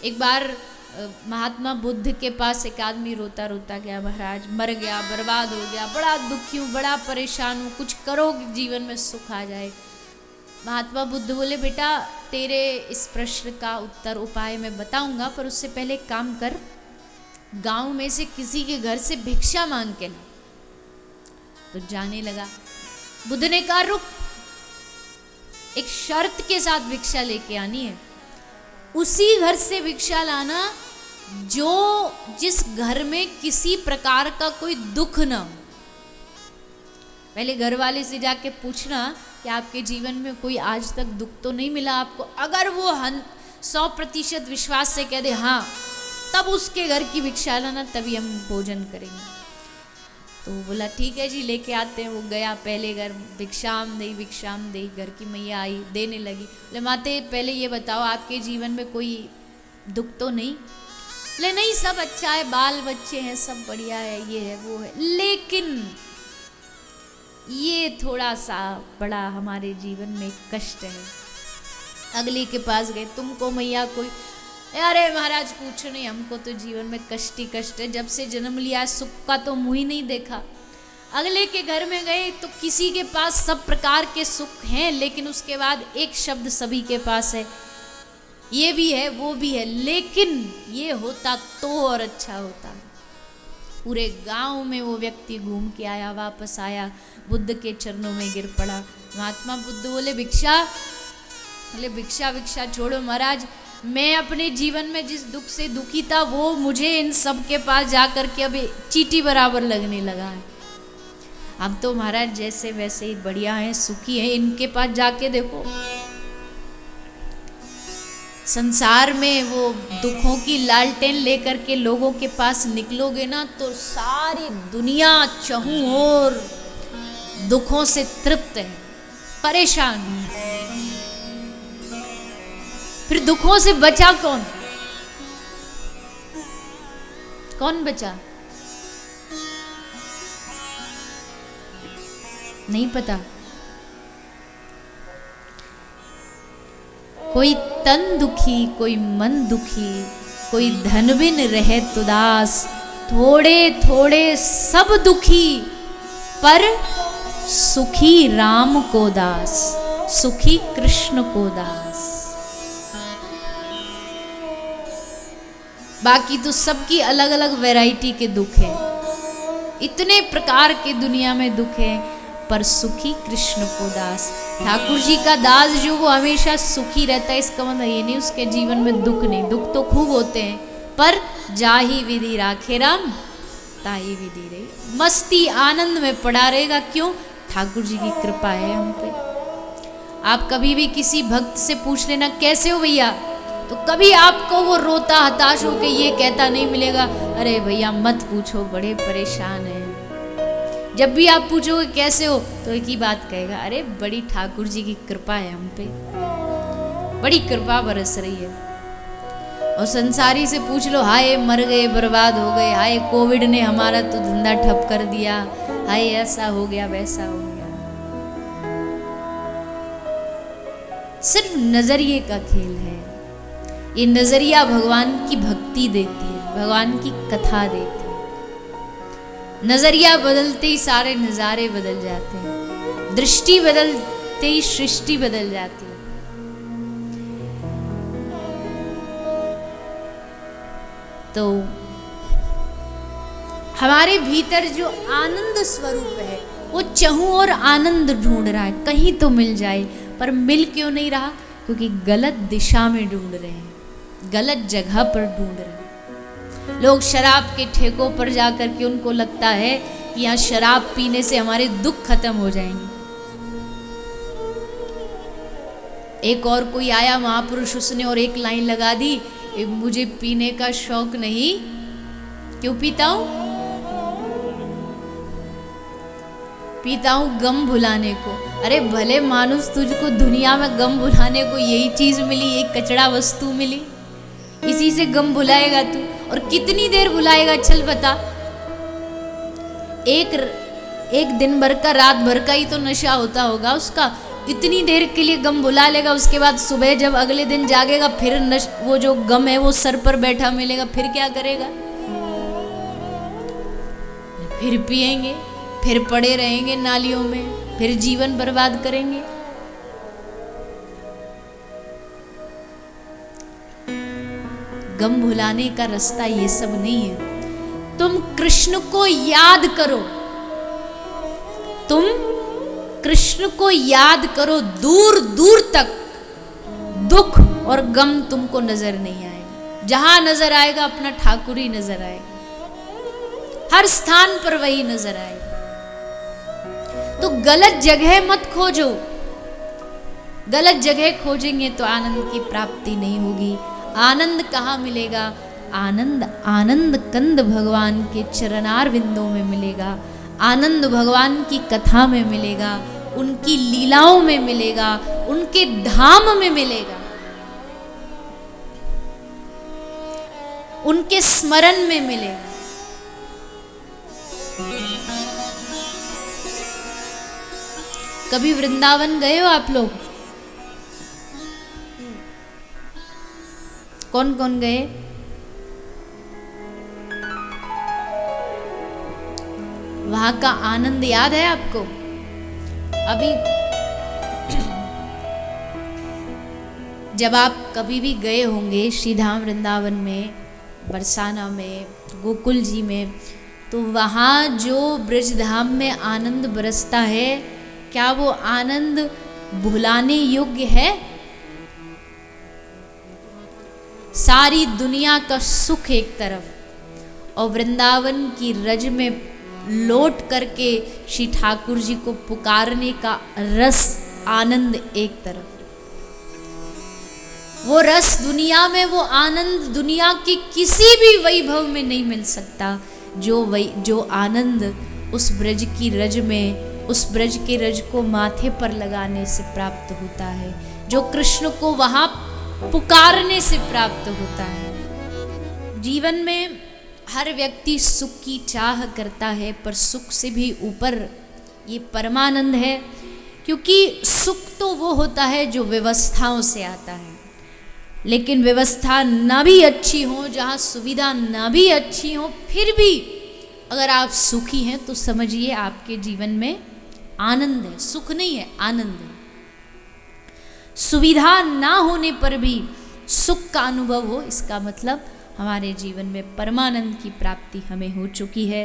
एक बार महात्मा बुद्ध के पास एक आदमी रोता रोता गया, महाराज मर गया, बर्बाद हो गया, बड़ा दुखी हूँ, बड़ा परेशान हूँ, कुछ करो जीवन में सुख आ जाए। महात्मा बुद्ध बोले, बेटा तेरे इस प्रश्न का उत्तर उपाय मैं बताऊंगा, पर उससे पहले एक काम कर, गांव में से किसी के घर से भिक्षा मांग के ला। तो जाने लगा। बुद्ध ने कहा रुक, एक शर्त के साथ भिक्षा लेके आनी है, उसी घर से भिक्षा लाना जिस घर में किसी प्रकार का कोई दुख ना हो। पहले घर वाले से जाके पूछना कि आपके जीवन में कोई आज तक दुख तो नहीं मिला आपको। अगर वो 100% विश्वास से कह दे हाँ, तब उसके घर की भिक्षा लाना, तभी हम भोजन करेंगे। तो बोला ठीक है जी, लेके आते हैं। वो गया पहले घर, भिक्षाम दे, घर की मैया आई, देने लगी। बोले माते पहले ये बताओ आपके जीवन में कोई दुख तो नहीं? बोले नहीं, सब अच्छा है, बाल बच्चे हैं, सब बढ़िया है, ये है वो है, लेकिन ये थोड़ा सा बड़ा हमारे जीवन में कष्ट है। अगले के पास गए, तुमको मैया कोई? अरे महाराज पूछो नहीं, हमको तो जीवन में कष्ट ही कष्ट है, जब से जन्म लिया सुख का तो मुंह ही नहीं देखा। अगले के घर में गए तो किसी के पास सब प्रकार के सुख हैं, लेकिन उसके बाद एक शब्द सभी के पास है, ये भी है वो भी है, लेकिन ये होता तो और अच्छा होता। पूरे गांव में वो व्यक्ति घूम के आया, वापस आया, बुद्ध के चरणों में गिर पड़ा। महात्मा बुद्ध बोले भिक्षा? बोले भिक्षा भिक्षा छोड़ो महाराज, मैं अपने जीवन में जिस दुख से दुखी था वो मुझे इन सब के पास जाकर के अभी चींटी बराबर लगने लगा है। अब तो महाराज जैसे वैसे ही बढ़िया हैं, सुखी हैं, इनके पास जाके देखो। संसार में वो दुखों की लालटेन लेकर के लोगों के पास निकलोगे ना, तो सारी दुनिया चहुं ओर दुखों से तृप्त है, परेशान है। फिर दुखों से बचा कौन? कौन बचा? नहीं पता। कोई तन दुखी, कोई मन दुखी, कोई धन बिन रहे तुदास, थोड़े थोड़े सब दुखी, पर सुखी राम को दास, सुखी कृष्ण को दास। बाकी तो सबकी अलग अलग वैरायटी के दुख है, इतने प्रकार के दुनिया में दुख है, पर सुखी कृष्ण को दास। ठाकुर जी का दास जो वो हमेशा सुखी रहता है, इसका मतलब ये नहीं उसके जीवन में दुख नहीं, दुख तो खूब होते हैं, पर जाही विधि राखे राम ताही विधि रहे, मस्ती आनंद में पड़ा रहेगा। क्यों? ठाकुर जी की कृपा है हम पे। आप कभी भी किसी भक्त से पूछ लेना कैसे हो भैया, तो कभी आपको वो रोता हताश होके ये कहता नहीं मिलेगा, अरे भैया मत पूछो, बड़े परेशान हैं। जब भी आप पूछोगे कैसे हो, तो एक ही बात कहेगा, अरे बड़ी ठाकुर जी की कृपा है हम पे, बड़ी कृपा बरस रही है। और संसारी से पूछ लो, हाय मर गए, बर्बाद हो गए, हाय कोविड ने हमारा तो धंधा ठप कर दिया, हाय ऐसा हो गया वैसा हो गया। सिर्फ नजरिए का खेल है। ये नजरिया भगवान की भक्ति देती है, भगवान की कथा देती है। नजरिया बदलते ही सारे नजारे बदल जाते हैं, दृष्टि बदलते ही सृष्टि बदल जाती है। तो हमारे भीतर जो आनंद स्वरूप है वो चहुं और आनंद ढूंढ रहा है, कहीं तो मिल जाए, पर मिल क्यों नहीं रहा? क्योंकि गलत दिशा में ढूंढ रहे हैं, गलत जगह पर ढूंढ रहे हैं। लोग शराब के ठेकों पर जाकर के उनको लगता है कि यहाँ शराब पीने से हमारे दुख खत्म हो जाएंगे। एक और कोई आया महापुरुष, उसने और एक लाइन लगा दी, मुझे पीने का शौक नहीं, क्यों पीता हूं? पीता हूं गम भुलाने को। अरे भले मानुस, तुझको दुनिया में गम भुलाने को यही चीज मिली, एक कचड़ा वस्तु मिली, इसी से गम भुलाएगा तू? और कितनी देर भुलाएगा? चल बता। एक दिन भर का, रात भर का ही तो नशा होता होगा उसका, इतनी देर के लिए गम भुला लेगा, उसके बाद सुबह जब अगले दिन जागेगा फिर वो जो गम है वो सर पर बैठा मिलेगा, फिर क्या करेगा? फिर पिएंगे, फिर पड़े रहेंगे नालियों में, फिर जीवन बर्बाद करेंगे। गम भुलाने का रास्ता ये सब नहीं है। तुम कृष्ण को याद करो, तुम कृष्ण को याद करो, दूर दूर तक दुख और गम तुमको नजर नहीं आएगा। जहां नजर आएगा अपना ठाकुर ही नजर आएगा, हर स्थान पर वही नजर आएगा। तो गलत जगह मत खोजो, गलत जगह खोजेंगे तो आनंद की प्राप्ति नहीं होगी। आनंद कहाँ मिलेगा? आनंद आनंद कंद भगवान के चरणार बिंदों में मिलेगा, आनंद भगवान की कथा में मिलेगा, उनकी लीलाओं में मिलेगा, उनके धाम में मिलेगा, उनके स्मरण में मिलेगा। कभी वृंदावन गए हो आप लोग? कौन कौन गए? वहां का आनंद याद है आपको? अभी जब आप कभी भी गए होंगे श्रीधाम वृंदावन में, बरसाना में, गोकुल जी में, तो वहाँ जो ब्रजधाम में आनंद बरसता है, क्या वो आनंद भुलाने योग्य है? सारी दुनिया का सुख एक तरफ और वृंदावन की रज में लौट करके श्री ठाकुर जी को पुकारने का रस, आनंद एक तरफ। वो रस दुनिया में, वो आनंद दुनिया के किसी भी वैभव में नहीं मिल सकता। जो आनंद उस ब्रज की रज में, उस ब्रज के रज को माथे पर लगाने से प्राप्त होता है, जो कृष्ण को वहां पुकारने से प्राप्त होता है। जीवन में हर व्यक्ति सुख की चाह करता है, पर सुख से भी ऊपर ये परमानंद है, क्योंकि सुख तो वो होता है जो व्यवस्थाओं से आता है। लेकिन व्यवस्था ना भी अच्छी हो, जहाँ सुविधा ना भी अच्छी हो, फिर भी अगर आप सुखी हैं तो समझिए आपके जीवन में आनंद है, सुख नहीं है, आनंद है। सुविधा ना होने पर भी सुख का अनुभव हो, इसका मतलब हमारे जीवन में परमानंद की प्राप्ति हमें हो चुकी है।